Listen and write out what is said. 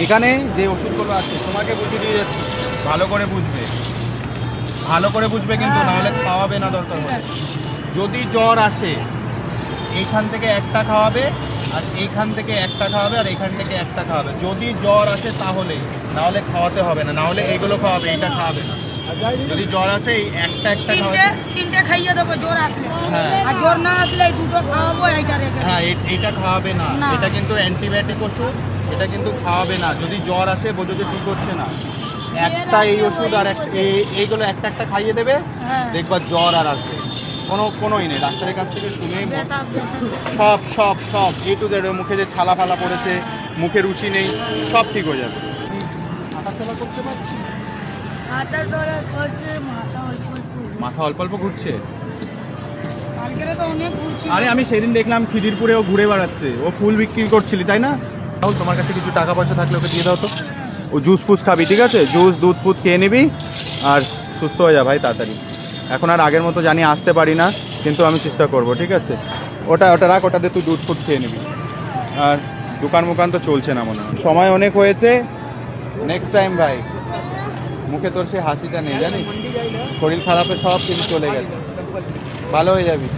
এখানে যে ওষুধগুলো আছে তোমাকে বুঝিয়ে দিয়ে যাচ্ছি, ভালো করে বুঝবে, ভালো করে বুঝবে কিন্তু, নাহলে খাওয়াবে না দরকার হলে। যদি জ্বর আসে এইখান থেকে একটা খাওয়াবে, আর এইখান থেকে একটা খাওয়াবে, আর এইখান থেকে একটা খাওয়াবে। যদি জ্বর আসে তাহলে, নাহলে খাওয়াতে হবে না, নাহলে এইগুলো খাওয়াবে, এইটা খাওয়াবে না। যদি জ্বর আসে এই একটা একটা খাওয়াবে, তিনটে খাইয়ে দেবো জ্বর আসলে। হ্যাঁ আর জ্বর না আসলে এই দুটো খাওয়াবো, এইটা রেখে হ্যাঁ এইটা খাওয়াবে না, না। এটা কিন্তু অ্যান্টিবায়োটিক ওষুধ, এটা কিন্তু খাওয়াবে না। যদি জ্বর আসে বোঝো যে ঠিক হচ্ছে না, একটা এই ওষুধ আর এইগুলো একটা একটা খাইয়ে দেবে, হ্যাঁ। দেখবা জ্বর আর আসবে। কোনোই নেই, ডাক্তারের কাছ থেকে শুনে ব্যথা সব সব সব এ টু জেড, মুখে যে ছালা ফালা পড়েছে, মুখে রুচি নেই, সব ঠিক হয়ে যাবে। হাঁটাচলা করতে পারছি, হাতের ধরে করছে, মাথা অল্প অল্প। মাথা অল্প অল্প ঘুরছে। কালকে তো অনেক ঘুরছি। আরে আমি সেদিন দেখলাম খিদিরপুরে ও ঘুরে বেড়াচ্ছে, ও ফুল বিক্রি করছিলি তাই না? তাহলে তোমার কাছে কিছু টাকা পয়সা থাকলে ওকে দিয়ে দাও তো, ও জুস ফুস খাবি, ঠিক আছে? জুস দুধ ফুধ খেয়ে নিবি আর সুস্থ হয়ে যা ভাই তাড়াতাড়ি। এখন আর আগের মতো জানি আসতে পারি না, কিন্তু আমি চেষ্টা করব, ঠিক আছে? ওটা রাখ, ওটাতে তুই দুধ ফুধ খেয়ে নিবি। আর দোকান মুকান তো চলছে না মনে হয়, সময় অনেক হয়েছে। নেক্সট টাইম ভাই, মুখে তোর সে হাসিটা নেই জানিস, শরীর খারাপে সব কিছু চলে গেছে, ভালো হয়ে যাবি।